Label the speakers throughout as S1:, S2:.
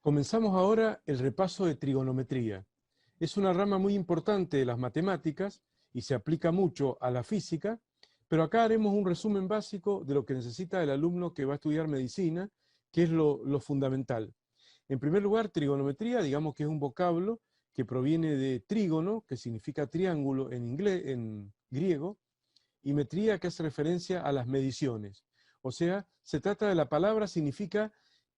S1: Comenzamos ahora el repaso de trigonometría. Es una rama muy importante de las matemáticas y se aplica mucho a la física, pero acá haremos un resumen básico de lo que necesita el alumno que va a estudiar medicina, que es lo fundamental. En primer lugar, trigonometría, digamos que es un vocablo que proviene de trígono, que significa triángulo en griego, y metría, que hace referencia a las mediciones. O sea, se trata de la palabra, significa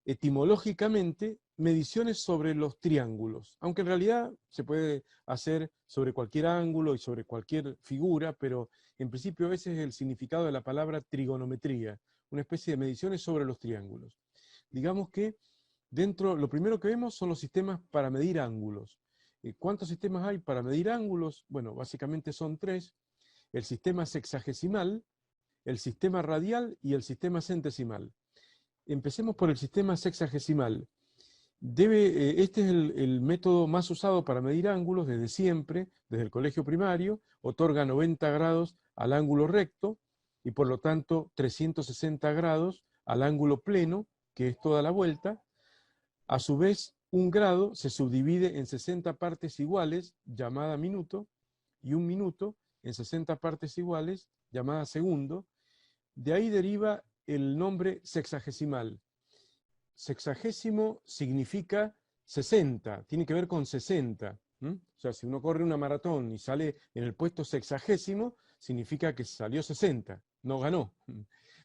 S1: etimológicamente mediciones sobre los triángulos, aunque en realidad se puede hacer sobre cualquier ángulo y sobre cualquier figura, pero en principio ese es el significado de la palabra trigonometría, una especie de mediciones sobre los triángulos. Digamos que lo primero que vemos son los sistemas para medir ángulos. ¿Cuántos sistemas hay para medir ángulos? Bueno, básicamente son tres: el sistema sexagesimal, el sistema radial y el sistema centesimal. Empecemos por el sistema sexagesimal. Este es el método más usado para medir ángulos desde siempre, desde el colegio primario. Otorga 90 grados al ángulo recto y por lo tanto 360 grados al ángulo pleno, que es toda la vuelta. A su vez, un grado se subdivide en 60 partes iguales, llamada minuto, y un minuto en 60 partes iguales, llamada segundo. De ahí deriva el nombre sexagesimal. Sexagésimo significa 60, tiene que ver con 60. O sea, si uno corre una maratón y sale en el puesto sexagésimo, significa que salió 60, no ganó.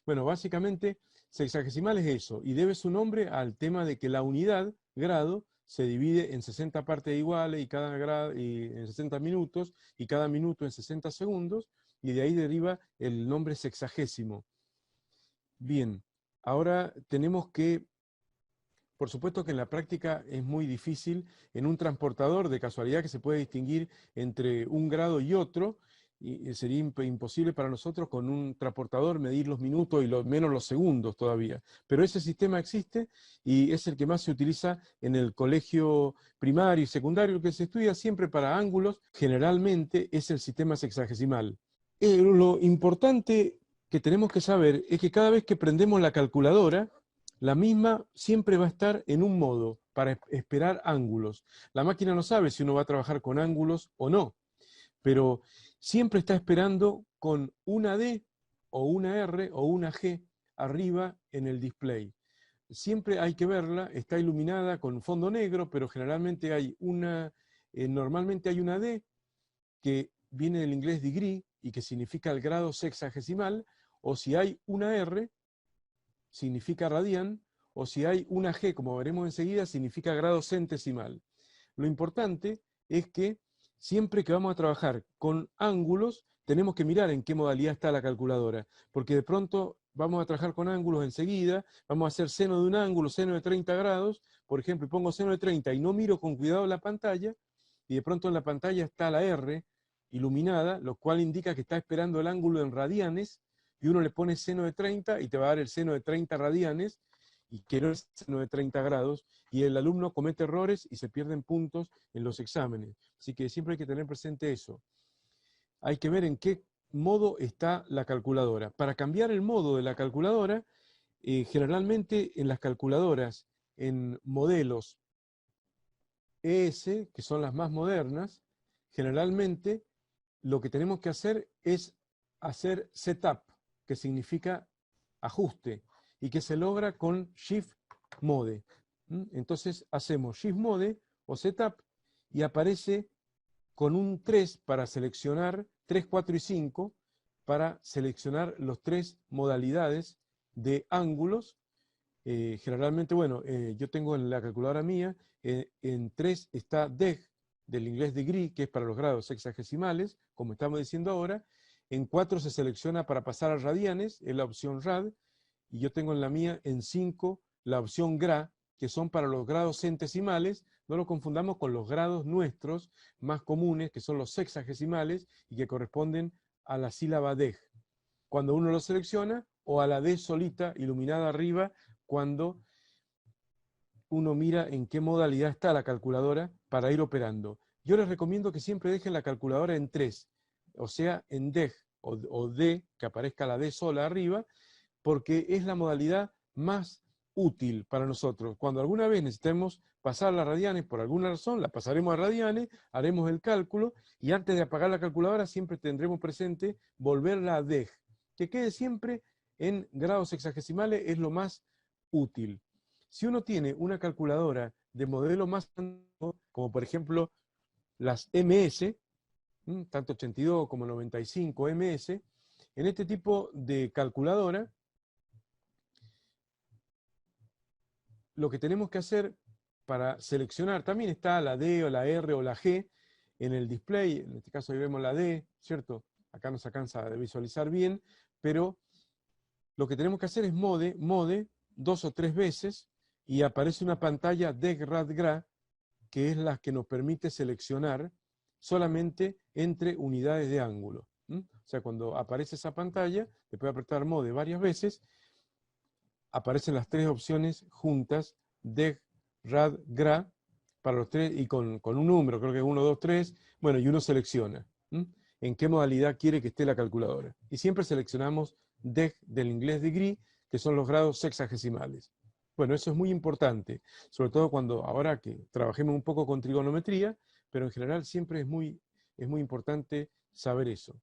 S1: Bueno, básicamente, sexagesimal es eso, y debe su nombre al tema de que la unidad, grado, se divide en 60 partes iguales y cada grado en 60 minutos, y cada minuto en 60 segundos, y de ahí deriva el nombre sexagésimo. Bien, ahora tenemos que, por supuesto que en la práctica es muy difícil, en un transportador de casualidad que se puede distinguir entre un grado y otro, y sería imposible para nosotros con un transportador medir los minutos y menos los segundos todavía. Pero ese sistema existe y es el que más se utiliza en el colegio primario y secundario. Lo que se estudia siempre para ángulos generalmente es el sistema sexagesimal. Lo importante que tenemos que saber es que cada vez que prendemos la calculadora, la misma siempre va a estar en un modo para esperar ángulos. La máquina no sabe si uno va a trabajar con ángulos o no, pero siempre está esperando con una D o una R o una G arriba en el display. Siempre hay que verla, está iluminada con fondo negro, pero generalmente normalmente hay una D que viene del inglés degree y que significa el grado sexagesimal, o si hay una R, significa radian, o si hay una G, como veremos enseguida, significa grado centesimal. Lo importante es que siempre que vamos a trabajar con ángulos, tenemos que mirar en qué modalidad está la calculadora, porque de pronto vamos a trabajar con ángulos enseguida, vamos a hacer seno de un ángulo, seno de 30 grados, por ejemplo, y pongo seno de 30 y no miro con cuidado la pantalla, y de pronto en la pantalla está la R iluminada, lo cual indica que está esperando el ángulo en radianes, y uno le pone seno de 30 y te va a dar el seno de 30 radianes, y que no es seno de 30 grados, y el alumno comete errores y se pierden puntos en los exámenes. Así que siempre hay que tener presente eso. Hay que ver en qué modo está la calculadora. Para cambiar el modo de la calculadora, generalmente en las calculadoras, en modelos ES, que son las más modernas, generalmente lo que tenemos que hacer es hacer setup, que significa ajuste, y que se logra con Shift Mode. Entonces hacemos Shift Mode o setup y aparece con un 3 para seleccionar, 3, 4 y 5, para seleccionar los tres modalidades de ángulos. Generalmente, bueno, yo tengo en la calculadora mía, en 3 está deg, del inglés degree, que es para los grados sexagesimales, como estamos diciendo ahora. En 4 se selecciona para pasar a radianes, es la opción rad, y yo tengo en la mía en 5 la opción gra, que son para los grados centesimales. No lo confundamos con los grados nuestros más comunes, que son los sexagesimales y que corresponden a la sílaba deg, cuando uno lo selecciona, o a la D solita iluminada arriba cuando uno mira en qué modalidad está la calculadora para ir operando. Yo les recomiendo que siempre dejen la calculadora en 3, o sea, en deg o D, que aparezca la D sola arriba, porque es la modalidad más útil para nosotros. Cuando alguna vez necesitemos pasar las radianes, por alguna razón, la pasaremos a radianes, haremos el cálculo, y antes de apagar la calculadora siempre tendremos presente volverla a deg. Que quede siempre en grados sexagesimales es lo más útil. Si uno tiene una calculadora de modelo más antiguo, como por ejemplo las MS, tanto 82 como 95 MS, en este tipo de calculadora, lo que tenemos que hacer para seleccionar, también está la D o la R o la G en el display, en este caso ahí vemos la D, ¿cierto? Acá no se alcanza de visualizar bien, pero lo que tenemos que hacer es mode 2 o 3 veces, y aparece una pantalla deg-rad-gra, que es la que nos permite seleccionar solamente entre unidades de ángulo. O sea, cuando aparece esa pantalla, después de apretar mode varias veces, aparecen las 3 opciones juntas, deg, rad, gra, para los 3, y con un número, creo que es 1, 2, 3, bueno, y uno selecciona en qué modalidad quiere que esté la calculadora. Y siempre seleccionamos deg del inglés degree, que son los grados sexagesimales. Bueno, eso es muy importante, sobre todo cuando ahora que trabajemos un poco con trigonometría, pero en general siempre es muy importante saber eso.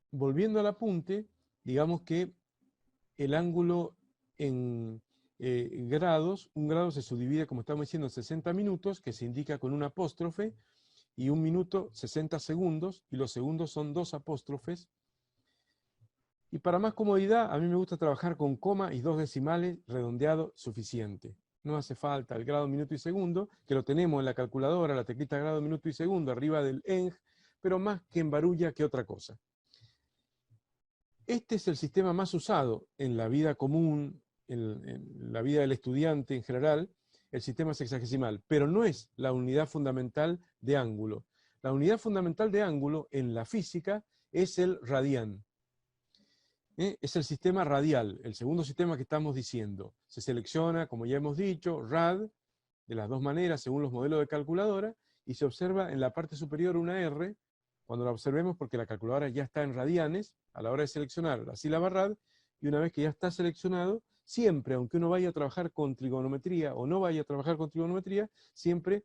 S1: Volviendo al apunte, digamos que el ángulo en grados, un grado se subdivide, como estamos diciendo, en 60 minutos, que se indica con un apóstrofe, y un minuto 60 segundos, y los segundos son 2 apóstrofes. Y para más comodidad, a mí me gusta trabajar con coma y 2 decimales, redondeado suficiente. No hace falta el grado, minuto y segundo, que lo tenemos en la calculadora, la teclita grado, minuto y segundo, arriba del eng, pero más que embarulla que otra cosa. Este es el sistema más usado en la vida común, en la vida del estudiante en general, el sistema sexagesimal, pero no es la unidad fundamental de ángulo. La unidad fundamental de ángulo en la física es el radián. Es el sistema radial, el segundo sistema que estamos diciendo. Se selecciona, como ya hemos dicho, rad, de las dos maneras, según los modelos de calculadora, y se observa en la parte superior una R, cuando la observemos, porque la calculadora ya está en radianes, a la hora de seleccionar la sílaba rad, y una vez que ya está seleccionado, siempre, aunque uno vaya a trabajar con trigonometría o no vaya a trabajar con trigonometría, siempre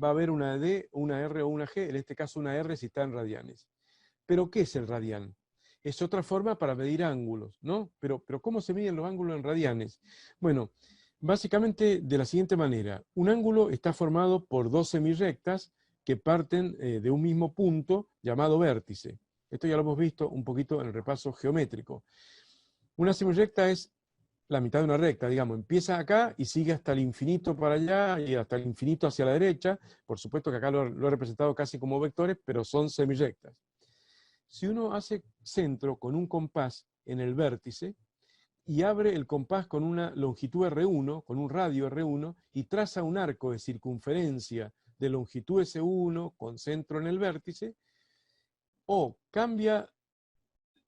S1: va a haber una D, una R o una G, en este caso una R si está en radianes. ¿Pero qué es el radián? Es otra forma para medir ángulos, ¿no? Pero ¿cómo se miden los ángulos en radianes? Bueno, básicamente de la siguiente manera. Un ángulo está formado por 2 semirrectas que parten de un mismo punto llamado vértice. Esto ya lo hemos visto un poquito en el repaso geométrico. Una semirrecta es la mitad de una recta, digamos, empieza acá y sigue hasta el infinito para allá y hasta el infinito hacia la derecha. Por supuesto que acá lo he representado casi como vectores, pero son semirrectas. Si uno hace centro con un compás en el vértice y abre el compás con una longitud R1, con un radio R1, y traza un arco de circunferencia de longitud S1 con centro en el vértice, o cambia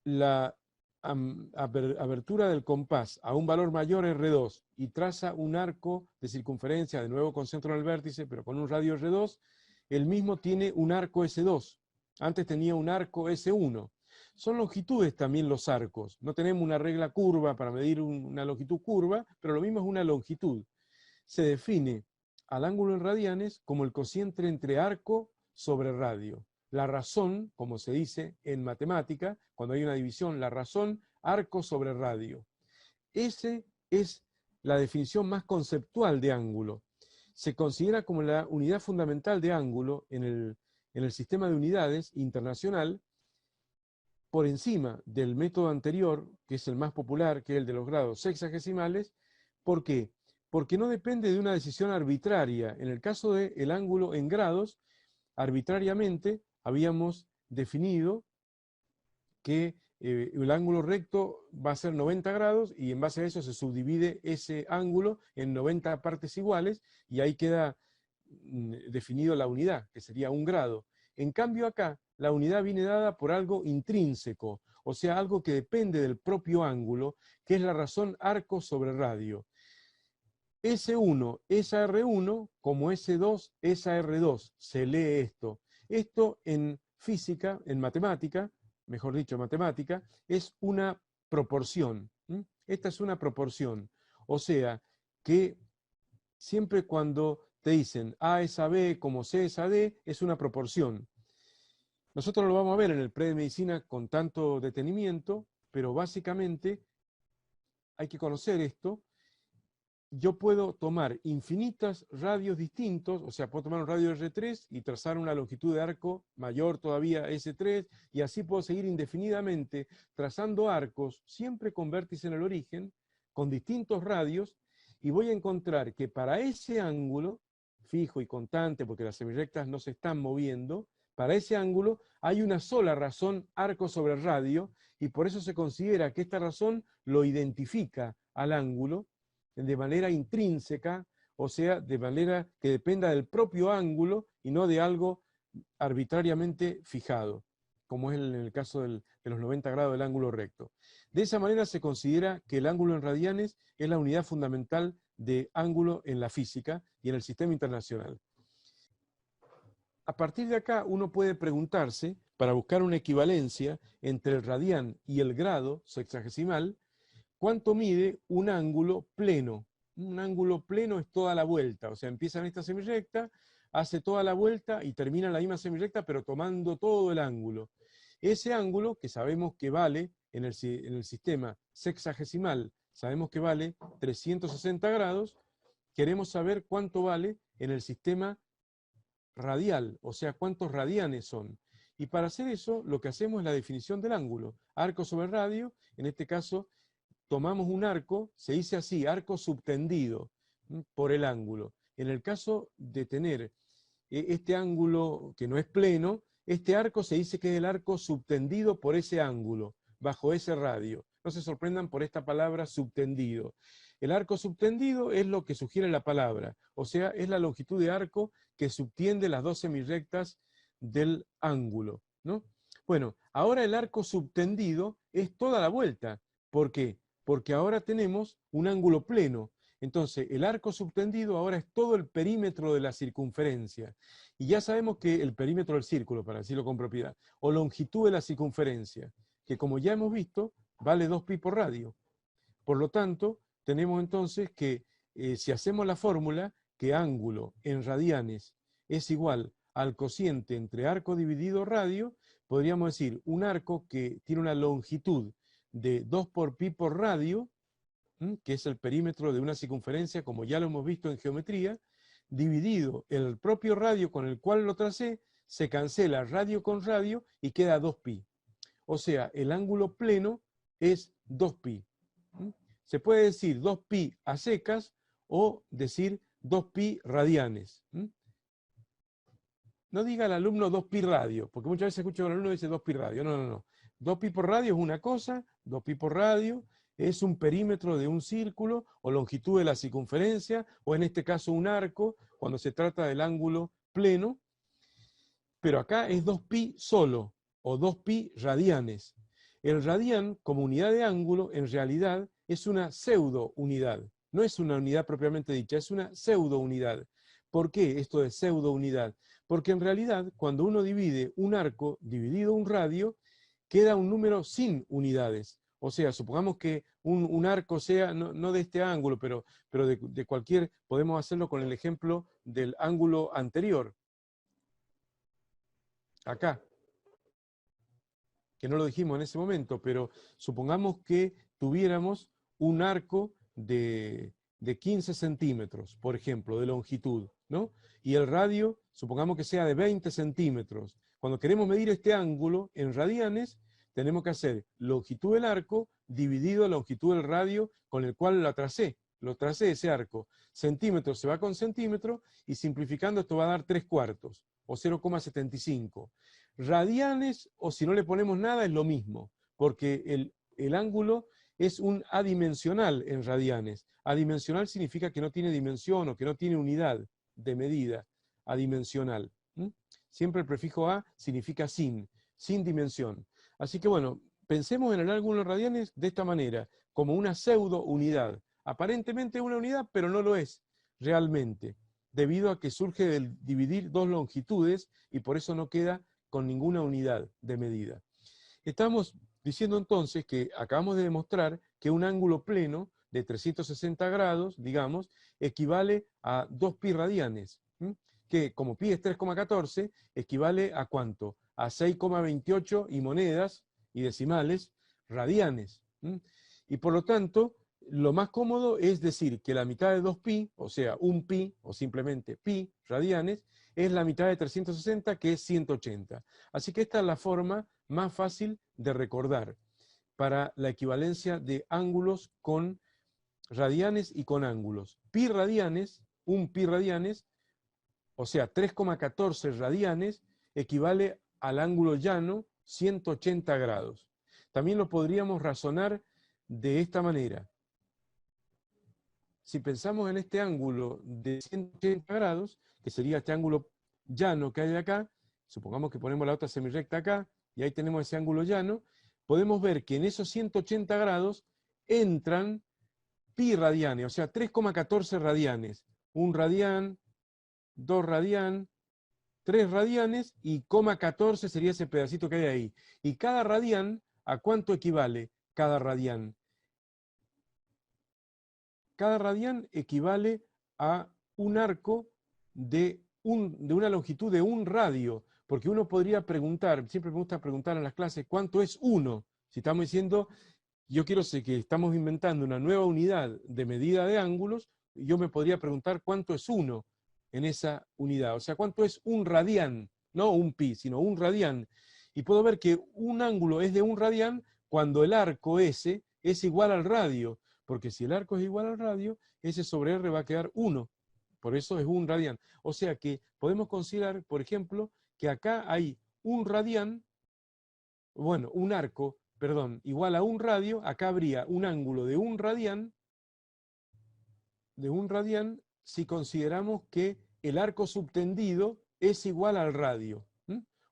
S1: la abertura del compás a un valor mayor R2 y traza un arco de circunferencia, de nuevo con centro en el vértice, pero con un radio R2, el mismo tiene un arco S2. Antes tenía un arco S1. Son longitudes también los arcos. No tenemos una regla curva para medir una longitud curva, pero lo mismo es una longitud. Se define al ángulo en radianes como el cociente entre arco sobre radio. La razón, como se dice en matemática, cuando hay una división, la razón, arco sobre radio. Esa es la definición más conceptual de ángulo. Se considera como la unidad fundamental de ángulo en el sistema de unidades internacional, por encima del método anterior, que es el más popular, que es el de los grados sexagesimales. ¿Por qué? Porque no depende de una decisión arbitraria. En el caso del ángulo en grados, arbitrariamente habíamos definido que el ángulo recto va a ser 90 grados y en base a eso se subdivide ese ángulo en 90 partes iguales y ahí queda definido la unidad, que sería un grado. En cambio acá, la unidad viene dada por algo intrínseco, o sea, algo que depende del propio ángulo, que es la razón arco sobre radio. S1 es a R1, como S2 es a R2. Se lee esto. Esto en física, en matemática, mejor dicho, matemática, es una proporción. Esta es una proporción. O sea, que siempre cuando te dicen A es a B como C es a D, es una proporción. Nosotros lo vamos a ver en el pre de medicina con tanto detenimiento, pero básicamente hay que conocer esto. Yo puedo tomar infinitas radios distintos, o sea, puedo tomar un radio R3 y trazar una longitud de arco mayor todavía S3, y así puedo seguir indefinidamente trazando arcos, siempre con vértice en el origen, con distintos radios, y voy a encontrar que para ese ángulo, fijo y constante, porque las semirrectas no se están moviendo, para ese ángulo hay una sola razón arco sobre radio, y por eso se considera que esta razón lo identifica al ángulo de manera intrínseca, o sea, de manera que dependa del propio ángulo y no de algo arbitrariamente fijado, como es en el caso de los 90 grados del ángulo recto. De esa manera se considera que el ángulo en radianes es la unidad fundamental de ángulo en la física y en el sistema internacional. A partir de acá uno puede preguntarse, para buscar una equivalencia entre el radián y el grado sexagesimal, ¿cuánto mide un ángulo pleno? Un ángulo pleno es toda la vuelta, o sea, empieza en esta semirrecta, hace toda la vuelta y termina en la misma semirrecta, pero tomando todo el ángulo. Ese ángulo, que sabemos que vale en el sistema sexagesimal, sabemos que vale 360 grados, queremos saber cuánto vale en el sistema radial, o sea, cuántos radianes son. Y para hacer eso, lo que hacemos es la definición del ángulo. Arco sobre radio, en este caso, tomamos un arco, se dice así, arco subtendido por el ángulo. En el caso de tener este ángulo que no es pleno, este arco se dice que es el arco subtendido por ese ángulo, bajo ese radio. No se sorprendan por esta palabra subtendido. El arco subtendido es lo que sugiere la palabra, o sea, es la longitud de arco que subtiende las dos semirrectas del ángulo, ¿no? Bueno, ahora el arco subtendido es toda la vuelta. ¿Por qué? Porque ahora tenemos un ángulo pleno. Entonces, el arco subtendido ahora es todo el perímetro de la circunferencia. Y ya sabemos que el perímetro del círculo, para decirlo con propiedad, o longitud de la circunferencia, que como ya hemos visto, vale 2pi por radio. Por lo tanto, tenemos entonces que, si hacemos la fórmula, que ángulo en radianes es igual al cociente entre arco dividido radio, podríamos decir un arco que tiene una longitud de 2 por pi por radio, que es el perímetro de una circunferencia, como ya lo hemos visto en geometría, dividido el propio radio con el cual lo tracé, se cancela radio con radio y queda 2pi. O sea, el ángulo pleno es 2pi. Se puede decir 2pi a secas o decir 2pi radianes. No diga el alumno 2pi radio, porque muchas veces escucho al alumno que dice 2pi radio. No, no, no. 2pi por radio es una cosa, 2pi por radio es un perímetro de un círculo o longitud de la circunferencia, o en este caso un arco, cuando se trata del ángulo pleno. Pero acá es 2pi solo, o 2pi radianes. El radián, como unidad de ángulo, en realidad es una pseudo unidad. No es una unidad propiamente dicha, es una pseudo unidad. ¿Por qué esto de pseudo unidad? Porque en realidad, cuando uno divide un arco dividido un radio, queda un número sin unidades. O sea, supongamos que un arco sea, no de este ángulo, pero de cualquier, podemos hacerlo con el ejemplo del ángulo anterior. Acá, que no lo dijimos en ese momento, pero supongamos que tuviéramos un arco de 15 centímetros, por ejemplo, de longitud, ¿no? Y el radio, supongamos que sea de 20 centímetros. Cuando queremos medir este ángulo en radianes, tenemos que hacer longitud del arco dividido longitud del radio con el cual lo tracé ese arco. Centímetro se va con centímetro y simplificando esto va a dar 3/4 o 0,75. Radianes, o si no le ponemos nada, es lo mismo, porque el ángulo es un adimensional en radianes. Adimensional significa que no tiene dimensión o que no tiene unidad de medida. Adimensional. Siempre el prefijo a significa sin dimensión. Así que bueno, pensemos en el ángulo en radianes de esta manera, como una pseudo unidad. Aparentemente una unidad, pero no lo es realmente, debido a que surge del dividir dos longitudes y por eso no queda con ninguna unidad de medida. Estamos diciendo entonces que acabamos de demostrar que un ángulo pleno de 360 grados, digamos, equivale a 2 pi radianes, que como pi es 3,14, equivale a ¿cuánto? A 6,28 y monedas y decimales radianes. Y por lo tanto, lo más cómodo es decir que la mitad de 2pi, o sea, 1 pi, o simplemente pi radianes, es la mitad de 360, que es 180. Así que esta es la forma más fácil de recordar para la equivalencia de ángulos con radianes y con ángulos. Pi radianes, 1 pi radianes, o sea, 3,14 radianes, equivale al ángulo llano 180 grados. También lo podríamos razonar de esta manera. Si pensamos en este ángulo de 180 grados, que sería este ángulo llano que hay acá, supongamos que ponemos la otra semirrecta acá, y ahí tenemos ese ángulo llano, podemos ver que en esos 180 grados entran pi radianes, o sea, 3,14 radianes. 1 radián, 2 radián, 3 radianes y 0,14 sería ese pedacito que hay ahí. Y cada radián, ¿a cuánto equivale cada radián? Cada radián equivale a un arco de una longitud de 1 radio, porque uno podría preguntar, siempre me gusta preguntar en las clases, ¿cuánto es 1? Si estamos diciendo, yo quiero sé que estamos inventando una nueva unidad de medida de ángulos, yo me podría preguntar cuánto es 1 en esa unidad, o sea, cuánto es 1 radián, no 1 pi, sino 1 radián. Y puedo ver que un ángulo es de 1 radián cuando el arco ese es igual al radio, porque si el arco es igual al radio, ese sobre R va a quedar 1, por eso es 1 radián. O sea que podemos considerar, por ejemplo, que acá hay 1 radián, bueno, un arco, perdón, igual a 1 radio, acá habría un ángulo de 1 radián, si consideramos que el arco subtendido es igual al radio.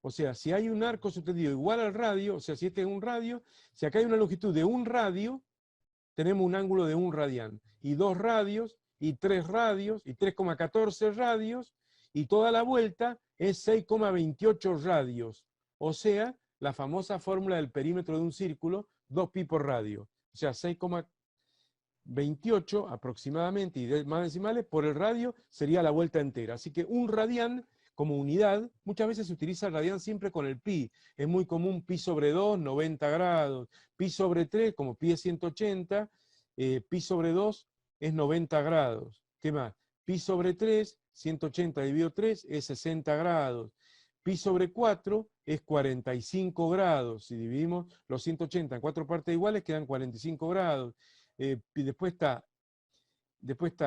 S1: O sea, si hay un arco subtendido igual al radio, o sea, si este es un radio, si acá hay una longitud de 1 radio, tenemos un ángulo de 1 radián, y 2 radios, y 3 radios, y 3,14 radios, y toda la vuelta es 6,28 radios. O sea, la famosa fórmula del perímetro de un círculo, 2pi por radio. O sea, 6,28 aproximadamente, y más decimales, por el radio sería la vuelta entera. Así que 1 radián como unidad, muchas veces se utiliza el radián siempre con el pi. Es muy común pi sobre 2, 90 grados. Pi sobre 3, como pi es 180, pi sobre 2 es 90 grados. ¿Qué más? Pi sobre 3, 180 dividido 3 es 60 grados. Pi sobre 4 es 45 grados. Si dividimos los 180 en 4 partes iguales, quedan 45 grados. Después está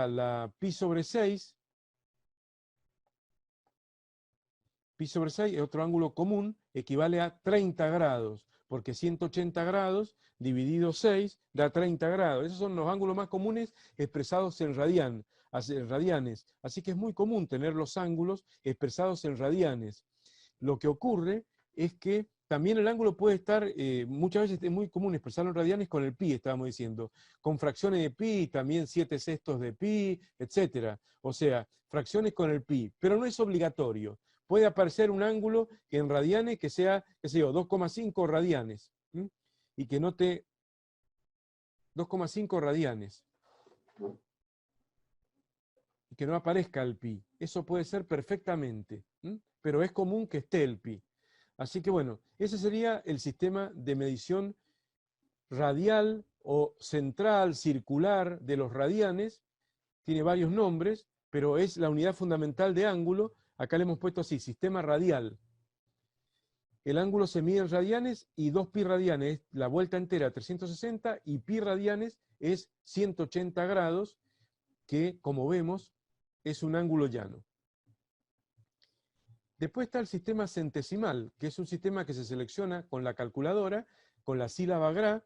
S1: la pi sobre 6. Pi sobre 6 es otro ángulo común, equivale a 30 grados, porque 180 grados dividido 6 da 30 grados. Esos son los ángulos más comunes expresados en radianes. Así que es muy común tener los ángulos expresados en radianes. Lo que ocurre es que también el ángulo puede estar, muchas veces es muy común expresarlo en radianes con el pi, estábamos diciendo, con fracciones de pi, también 7/6 de pi, etc. O sea, fracciones con el pi, pero no es obligatorio. Puede aparecer un ángulo en radianes que sea, qué sé yo, 2,5 radianes, y que note 2,5 radianes, y que no aparezca el pi. Eso puede ser perfectamente, pero es común que esté el pi. Así que bueno, ese sería el sistema de medición radial o central, circular de los radianes. Tiene varios nombres, pero es la unidad fundamental de ángulo. Acá le hemos puesto así, sistema radial. El ángulo se mide en radianes y 2 pi radianes, la vuelta entera 360, y pi radianes es 180 grados, que como vemos es un ángulo llano. Después está el sistema centesimal, que es un sistema que se selecciona con la calculadora, con la sílaba GRA,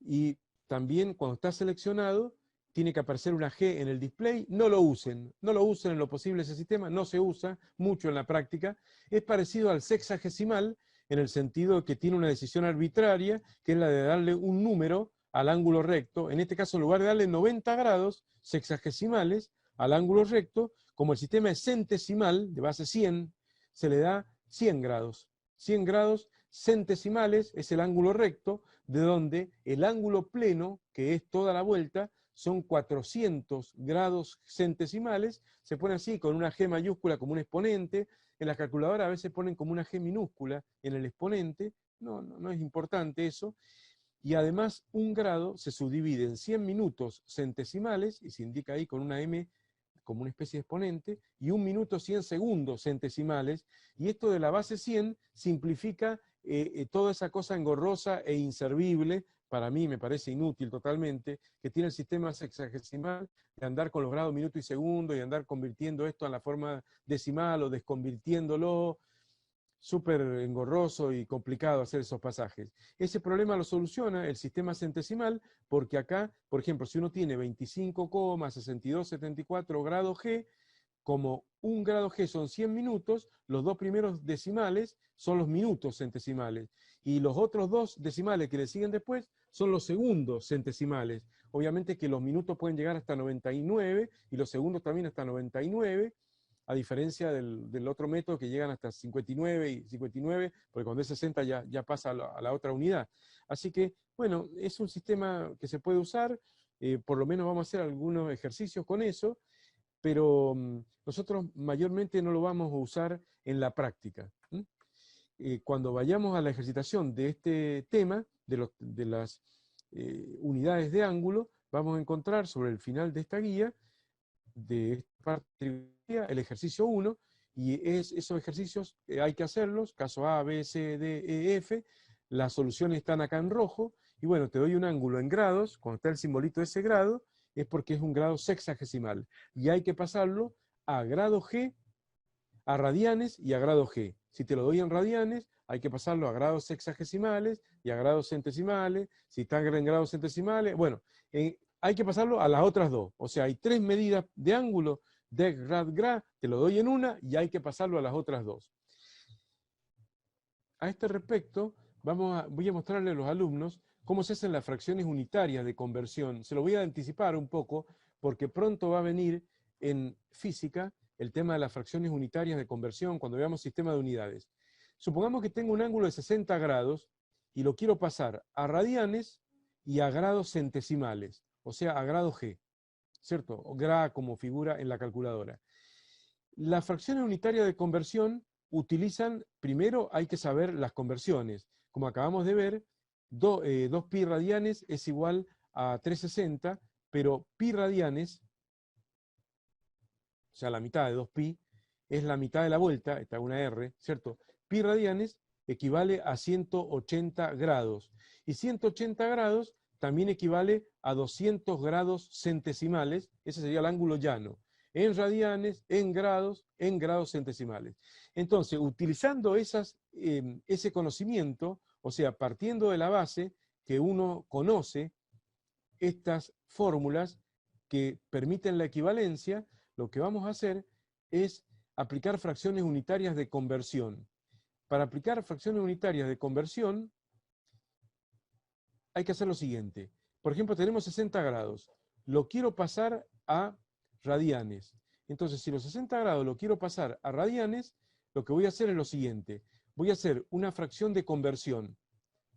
S1: y también cuando está seleccionado tiene que aparecer una G en el display. No lo usen en lo posible ese sistema, no se usa mucho en la práctica. Es parecido al sexagesimal en el sentido de que tiene una decisión arbitraria, que es la de darle un número al ángulo recto. En este caso, en lugar de darle 90 grados sexagesimales al ángulo recto, como el sistema es centesimal, de base 100, se le da 100 grados. 100 grados centesimales es el ángulo recto, de donde el ángulo pleno, que es toda la vuelta, son 400 grados centesimales, se pone así con una G mayúscula como un exponente. En la calculadora a veces ponen como una G minúscula en el exponente, no es importante eso. Y además un grado se subdivide en 100 minutos centesimales, y se indica ahí con una M como una especie de exponente, y 1 minuto 100 segundos centesimales, y esto de la base 100 simplifica toda esa cosa engorrosa e inservible, para mí me parece inútil totalmente, que tiene el sistema sexagesimal de andar con los grados minuto y segundo, y andar convirtiendo esto en la forma decimal o desconvirtiéndolo. Súper engorroso y complicado hacer esos pasajes. Ese problema lo soluciona el sistema centesimal, porque acá, por ejemplo, si uno tiene 25,6274 grados G, como un grado G son 100 minutos, los dos primeros decimales son los minutos centesimales, y los otros dos decimales que le siguen después son los segundos centesimales. Obviamente que los minutos pueden llegar hasta 99, y los segundos también hasta 99, a diferencia del otro método que llegan hasta 59 y 59, porque cuando es 60 ya pasa a la otra unidad. Así que, bueno, es un sistema que se puede usar, por lo menos vamos a hacer algunos ejercicios con eso, pero nosotros mayormente no lo vamos a usar en la práctica. Cuando vayamos a la ejercitación de este tema, de las unidades de ángulo, vamos a encontrar sobre el final de esta guía, de esta parte, el ejercicio 1, y esos ejercicios hay que hacerlos, caso A, B, C, D, E, F, las soluciones están acá en rojo, y bueno, te doy un ángulo en grados, cuando está el simbolito de ese grado, es porque es un grado sexagesimal, y hay que pasarlo a grado G, a radianes y a grado G. Si te lo doy en radianes, hay que pasarlo a grados sexagesimales y a grados centesimales. Si está en grados centesimales, bueno, hay que pasarlo a las otras dos. O sea, hay 3 medidas de ángulo, dec, rad, gra, te lo doy en una y hay que pasarlo a las otras dos. A este respecto, voy a mostrarle a los alumnos cómo se hacen las fracciones unitarias de conversión. Se lo voy a anticipar un poco, porque pronto va a venir en física el tema de las fracciones unitarias de conversión cuando veamos sistema de unidades. Supongamos que tengo un ángulo de 60 grados y lo quiero pasar a radianes y a grados centesimales, o sea, a grado G, ¿cierto? O gra como figura en la calculadora. Las fracciones unitarias de conversión utilizan, primero hay que saber las conversiones. Como acabamos de ver, 2 pi radianes es igual a 360, pero pi radianes, o sea, la mitad de 2 pi, es la mitad de la vuelta, está una R, ¿cierto? Pi radianes equivale a 180 grados. Y 180 grados también equivale a 200 grados centesimales, ese sería el ángulo llano, en radianes, en grados centesimales. Entonces, utilizando ese conocimiento, o sea, partiendo de la base que uno conoce estas fórmulas que permiten la equivalencia, lo que vamos a hacer es aplicar fracciones unitarias de conversión. Para aplicar fracciones unitarias de conversión, hay que hacer lo siguiente. Por ejemplo, tenemos 60 grados. Lo quiero pasar a radianes. Entonces, si los 60 grados lo quiero pasar a radianes, lo que voy a hacer es lo siguiente. Voy a hacer una fracción de conversión,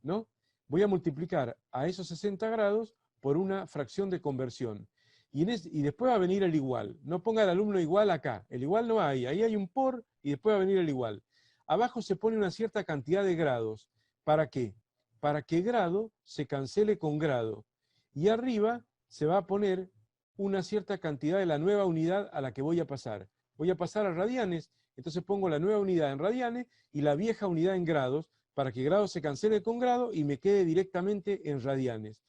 S1: ¿no? Voy a multiplicar a esos 60 grados por una fracción de conversión. Y después va a venir el igual. No ponga el alumno igual acá. El igual no hay. Ahí hay un por y después va a venir el igual. Abajo se pone una cierta cantidad de grados. ¿Para qué? Para que grado se cancele con grado. Y arriba se va a poner una cierta cantidad de la nueva unidad a la que voy a pasar. Voy a pasar a radianes, entonces pongo la nueva unidad en radianes y la vieja unidad en grados, para que grado se cancele con grado y me quede directamente en radianes.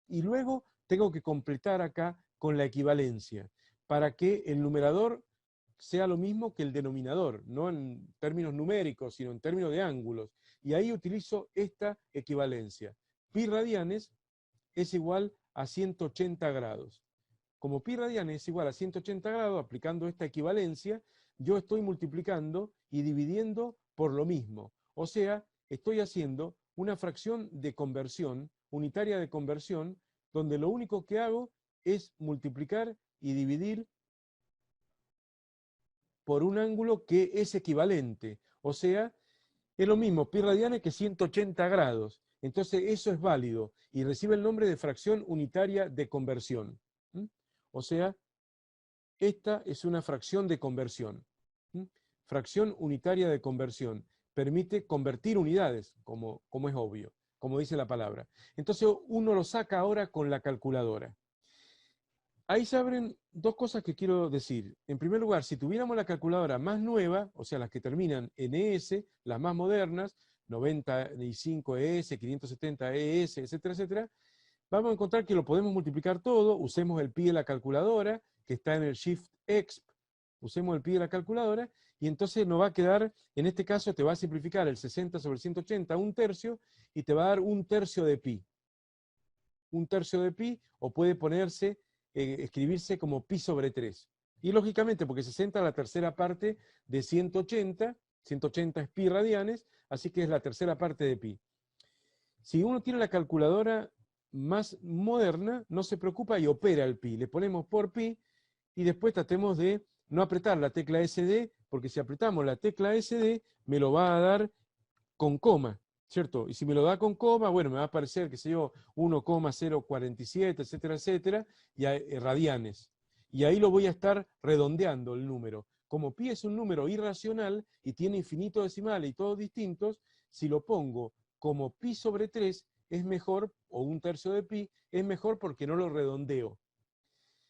S1: Y luego tengo que completar acá con la equivalencia, para que el numerador sea lo mismo que el denominador, no en términos numéricos, sino en términos de ángulos. Y ahí utilizo esta equivalencia. Pi radianes es igual a 180 grados. Como pi radianes es igual a 180 grados, aplicando esta equivalencia, yo estoy multiplicando y dividiendo por lo mismo. O sea, estoy haciendo una fracción de conversión, unitaria de conversión, donde lo único que hago es multiplicar y dividir por un ángulo que es equivalente. O sea, es lo mismo pi radianes que 180 grados. Entonces eso es válido y recibe el nombre de fracción unitaria de conversión. O sea, esta es una fracción de conversión. ¿Mm? Fracción unitaria de conversión. Permite convertir unidades, como es obvio, como dice la palabra. Entonces uno lo saca ahora con la calculadora. Ahí se abren dos cosas que quiero decir. En primer lugar, si tuviéramos la calculadora más nueva, o sea, las que terminan en ES, las más modernas, 95ES, 570ES, etcétera, etcétera, vamos a encontrar que lo podemos multiplicar todo, usemos el pi de la calculadora, que está en el Shift Exp, usemos el pi de la calculadora, y entonces nos va a quedar, en este caso te va a simplificar el 60 sobre 180 a un tercio, y te va a dar un tercio de pi. Un tercio de pi, o puede ponerse, escribirse como pi sobre 3. Y lógicamente, porque 60 es la tercera parte de 180, 180 es pi radianes, así que es la tercera parte de pi. Si uno tiene la calculadora más moderna, no se preocupa y opera el pi. Le ponemos por pi y después tratemos de no apretar la tecla SD, porque si apretamos la tecla SD me lo va a dar con coma, ¿cierto? Y si me lo da con coma, bueno, me va a aparecer, qué sé yo, 1,047, etcétera, etcétera, y radianes. Y ahí lo voy a estar redondeando el número. Como pi es un número irracional y tiene infinitos decimales y todos distintos, si lo pongo como pi sobre 3 es mejor, o un tercio de pi, es mejor porque no lo redondeo.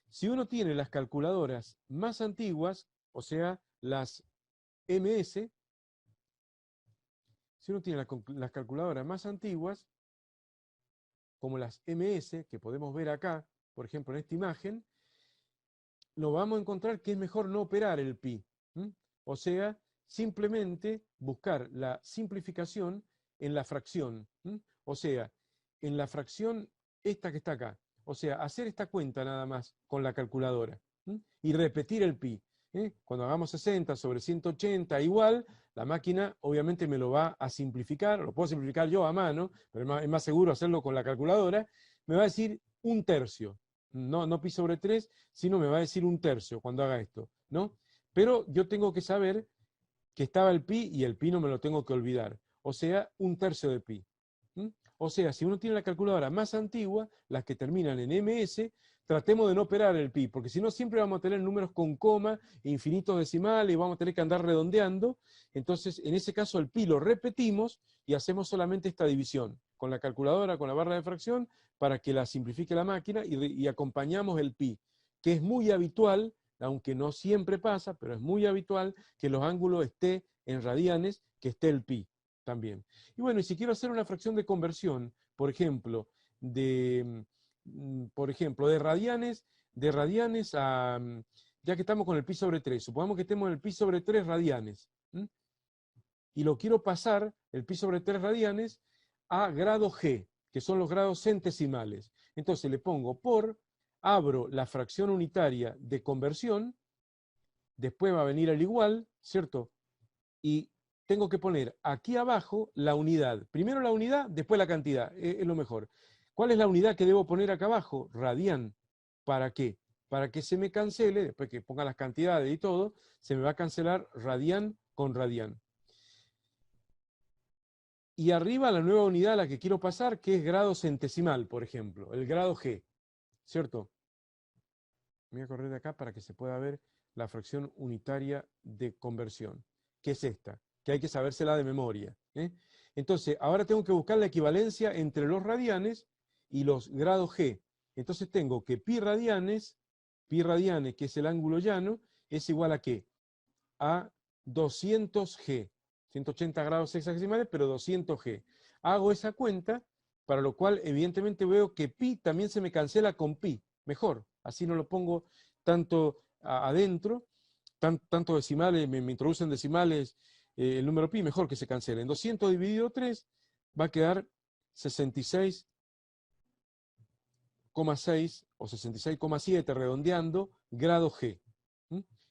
S1: Si uno tiene las calculadoras más antiguas, o sea, las MS, si uno tiene las calculadoras más antiguas, como las MS, que podemos ver acá, por ejemplo en esta imagen, lo vamos a encontrar que es mejor no operar el pi. O sea, simplemente buscar la simplificación en la fracción. O sea, en la fracción esta que está acá. O sea, hacer esta cuenta nada más con la calculadora. Y repetir el pi. Cuando hagamos 60 sobre 180 igual, la máquina obviamente me lo va a simplificar, lo puedo simplificar yo a mano, pero es más seguro hacerlo con la calculadora, me va a decir un tercio. No pi sobre 3, sino me va a decir un tercio cuando haga esto, ¿no? Pero yo tengo que saber que estaba el pi y el pi no me lo tengo que olvidar. O sea, un tercio de pi. O sea, si uno tiene la calculadora más antigua, las que terminan en MS, tratemos de no operar el pi, porque si no siempre vamos a tener números con coma, infinitos decimales, y vamos a tener que andar redondeando. Entonces, en ese caso, el pi lo repetimos y hacemos solamente esta división con la calculadora, con la barra de fracción, para que la simplifique la máquina y acompañamos el pi, que es muy habitual, aunque no siempre pasa, pero es muy habitual que los ángulos esté en radianes, que esté el pi también. Y bueno, y si quiero hacer una fracción de conversión, por ejemplo, de radianes a, ya que estamos con el pi sobre 3, supongamos que estemos en el pi sobre 3 radianes, y lo quiero pasar, el pi sobre 3 radianes, a grado G, que son los grados centesimales. Entonces le pongo por, abro la fracción unitaria de conversión, después va a venir el igual, ¿cierto? Y tengo que poner aquí abajo la unidad. Primero la unidad, después la cantidad. Es lo mejor. ¿Cuál es la unidad que debo poner acá abajo? Radián. ¿Para qué? Para que se me cancele, después que ponga las cantidades y todo, se me va a cancelar radián con radián. Y arriba la nueva unidad a la que quiero pasar, que es grado centesimal, por ejemplo, el grado G. ¿Cierto? Voy a correr de acá para que se pueda ver la fracción unitaria de conversión, que es esta, que hay que sabérsela de memoria. Entonces, ahora tengo que buscar la equivalencia entre los radianes y los grados G. Entonces tengo que pi radianes, que es el ángulo llano, es igual a ¿qué? A 200 G. 180 grados sexagesimales, pero 200 G. Hago esa cuenta, para lo cual evidentemente veo que pi también se me cancela con pi. Mejor, así no lo pongo tanto adentro, tanto decimales, me introducen decimales el número pi, mejor que se cancele. En 200 dividido 3 va a quedar 66,6 o 66,7 redondeando grado G.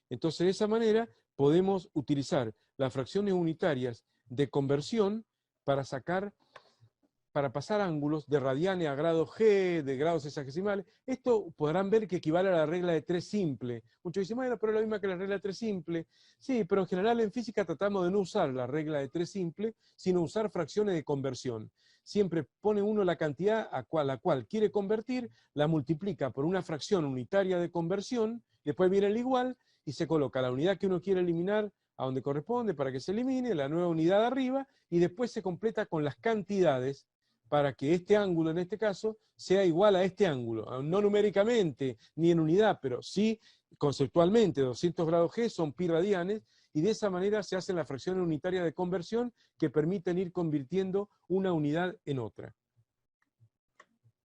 S1: Entonces de esa manera podemos utilizar las fracciones unitarias de conversión para sacar para pasar ángulos de radianes a grado G, de grados sexagesimales. Esto podrán ver que equivale a la regla de 3 simple. Muchos dicen, bueno, pero es la misma que la regla de 3 simple. Sí, pero en general en física tratamos de no usar la regla de 3 simple, sino usar fracciones de conversión. Siempre pone uno la cantidad a la cual quiere convertir, la multiplica por una fracción unitaria de conversión, después viene el igual y se coloca la unidad que uno quiere eliminar a donde corresponde para que se elimine, la nueva unidad arriba, y después se completa con las cantidades para que este ángulo, en este caso, sea igual a este ángulo. No numéricamente, ni en unidad, pero sí conceptualmente. 200 grados G son pi radianes, y de esa manera se hacen las fracciones unitarias de conversión que permiten ir convirtiendo una unidad en otra.